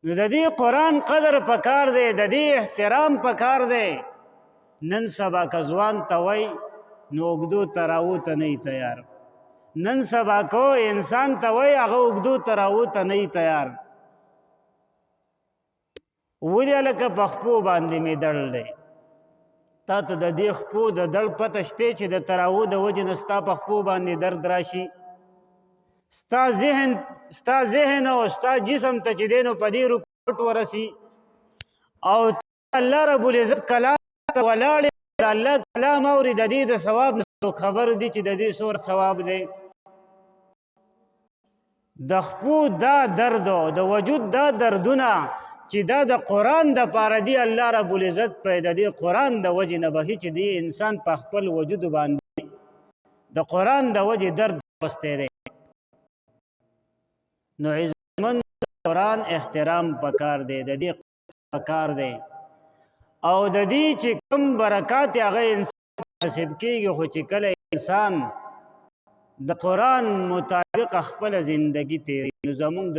نو د دې قرآن قدر پکار دی، د دې احترام پکار دی. نن سبا که ځوان ته وای نو اوږدو تراو ته نه تیار، نن سبا کو انسان ته وای هغه اوږدو تراو ته نه تیار. ولې هلکه په خپو باندې مې دړ دی، تا ته د دې خپو د دړ پته شته چې د تراو د وجې نه ستا په خپو باندې درد راشي؟ ستا ذهن او ستا جسم ته چې دی نو په دې رکوټ ورسي او الله رب العزت کلام ته ولاړې د الله کلام اوري، د دې د ثواب نه خبر دي چې د دې څومره ثواب دی. د خپو دا درد او د وجود دا دردونه چې دا د قرآن د پاره دی، الله رب العزت په د دې قرآن د وجې نه بهي چې دی انسان په خپل وجود باندې د قرآن د وجې درد وستی دی. نو عزتمند قرآن احترام پکار دی، د دې پکار دی او د دې چې کوم برکات هغه انسان نصیب کېږي. خو چې کله انسان د قرآن مطابق خپل زندگی تیری نو زمونږ د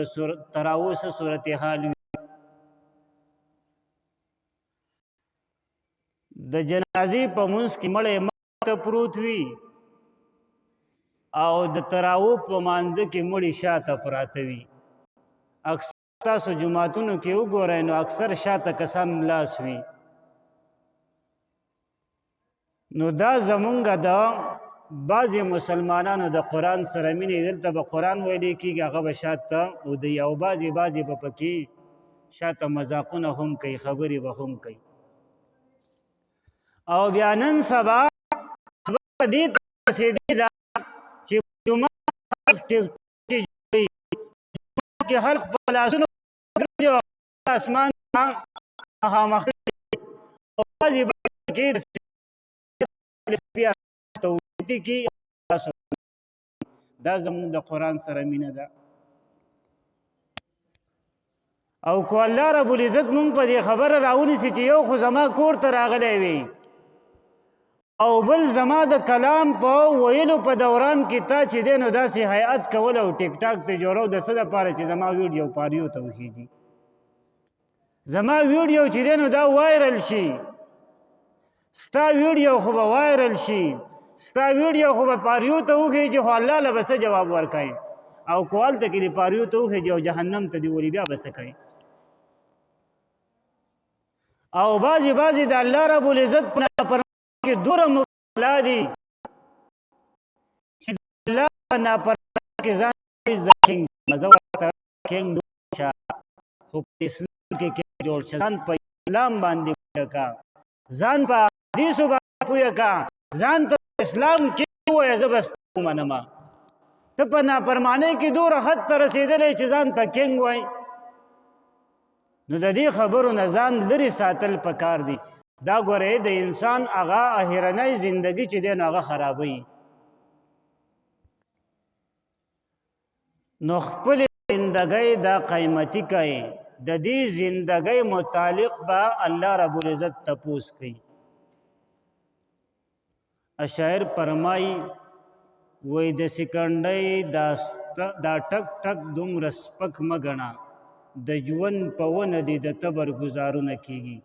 تراوسه صورت حال وي. د جنازې په منځ کې مړی مخته پروت وي او د تراو په مانځه کې مړي شاته پراته وي. اکثر تاسو جماعتونو کې وګورئ نو اکثر شاته کسان ملاس وي. نو دا زمونږ د بعضې مسلمانانو د قرآن سره مینې، دلته به قرآن ویلی کېږي هغه به شاته ودوي او بعضې به پکې شاته مذاقونه هم کوي، خبرې به هم کوي. او بیا نن سبا خبره دې ته رسېدلې ده چې جومات کې خلک په لاسونو ګرځي او اسمان ته مخامخ او بعضې کې دا زمونږ د قرآن سره مینه ده. او کو الله رب العزت مونږ په دې خبره راونیسي چې یو خو زما کور ته راغلی وي او بل زما د کلام په ویلو په دوران کې تا چې دی نو داسې حیات کول او ټیک ټاک ته جوړو د څه دپاره چې زما ویډیو پاریو ته وخیږي، زما ویډیو چې دی نو دا وایرل شي، ستا ویډیو خو به وایرل شي، ستا ویډیو خو به پاریو ته وخیږي، خو الله له به څه جواب ورکوي او کو هلته کې د پاریو ته وخیږي او جهنم ته دې ولي بیا به څه کوي. او بعضې د الله رب العزت په نافرمانۍ کې دومره مبتلا دي چې د الله په نافرمانۍ کې ځان کینګ مزه ورته کینګ شه، خو په اسلام کې کینګ جوړ شه. ځان په اسلام باندې پوهه کا، ځان په حدیثو باندې پوهه کا، ځان ته اسلام کې ووایه زه به ستا ومنمه. ته په نافرمانۍ کې دومره حد ته رسېدلی چې ځان ته کینګ وایي. نو د دې خبرو نه ځان لرې ساتل پکار دي. دا ګورئ د انسان هغه اخرنۍ زندګي چې دی نو هغه خرابوي. نو خپل زندګۍ دا قیمتي کوي، د دې زندګۍ متعلق به الله رب العزت تپوس کوي. شاعر فرمایي وای د سکنډۍ دا ټک ټک دومره سپک مه ګڼه، د ژوند په ونه دې د تبر ګزارونه کېږي.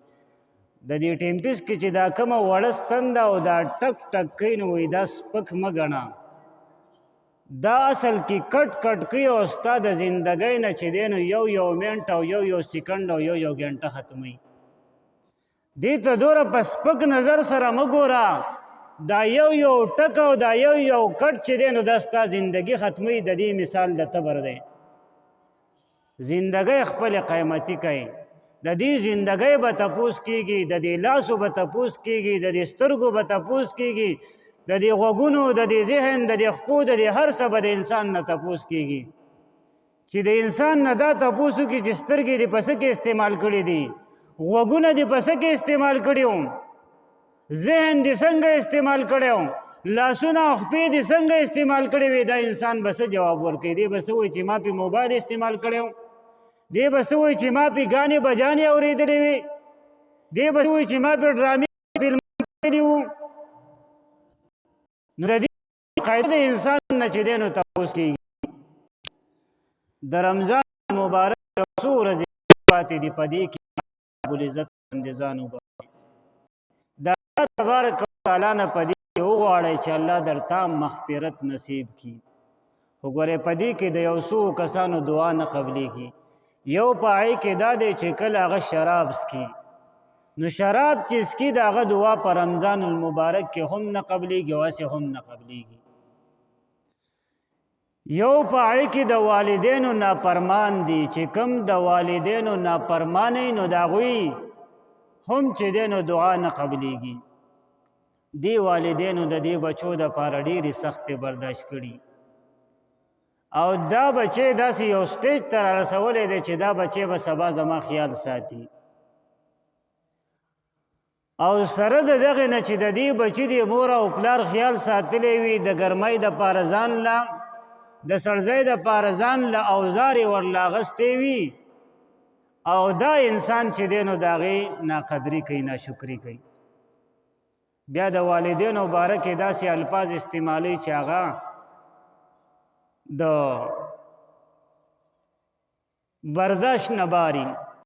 د دې ټیمپس کې چې دا کومه وړه ستنده او دا ټک ټک کوي نو وایي دا سپک مه ګڼه، دا اصل کې کټ کټ کوي او ستا د زندګۍ نه چې دی نو یو منټ او یو سکنډ او یو ګنټه ختموي. دې ته دومره په سپک نظر سره مه ګوره، دا یو ټک او دا یو کټ چې دی نو دا ستا زندګي ختموي. د دې مثال د تبر دی. زندګۍ خپل قیمتي کوي، د دې زندګۍ به تپوس کېږي، د دې لاسو به تپوس کېږي، د دې سترګو به تپوس کېږي، د دې غوږونو، د دې ذهن، د دې خپو، د دې هر څه به د انسان نه تپوس کېږي. چې د انسان نه دا تپوس وکړي چې سترګې دې په څه کې استعمال کړي دي، غوږونه دې په څه کې استعمال کړي وو، ذهن دې څنګه استعمال کړی وو، لاسونه او خپې دې څنګه استعمال کړي وي. دا انسان به څه جواب ورکوي؟ دی به څه وایي چې ما پې موبایل استعمال کړی وو، دی به څه وایي چې ما پې ګانې بجانې اورېدلې وې، دی به څه وایي چې ما پې ډرامې فلمونه کتلي وو. نو د دې قاعده د انسان نه چې دی نو تپوس کېږي. د رمضان مبارک یو څو ورځې پاتې دي په دې کې رب العزت باندې ځان وبخښي. د الله تبارک وتعالی نه په دې کې وغواړئ چې الله درته مغفرت نصیب کړي. خو ګورئ په دې کې د یو څو کسانو دعا نه قبلیږي. یو په هغې کې دا دی چې کله هغه شراب څکي، نو شراب چې څکي د هغه دعا په رمضان المبارک کې هم نه قبلیږي او هسې هم نه قبلیږي. یو په هغې کې د والدینو نافرمان دي چې کوم د والدینو نافرمانی نو د هغوی هم چې دی نو دعا نه قبلیږي. دې والدینو د دې بچو دپاره ډېرې سختې برداشت کړي او دا بچی داسې یو سټیج ته رارسولی دی چې دا بچی به سبا زما خیال ساتي. او سره د دغې نه چې د دې بچي د مور او پلار خیال ساتلی وي، د ګرمۍ دپاره ځان له د سړځۍ دپاره ځان له اوزارې ورله اغوستی وي، او دا انسان چې دی نو د هغې ناقدري کوي، ناشکري کوي. بیا د والدینو باره کې داسې الفاظ استعمالوي چې هغه د برداشت نه باري.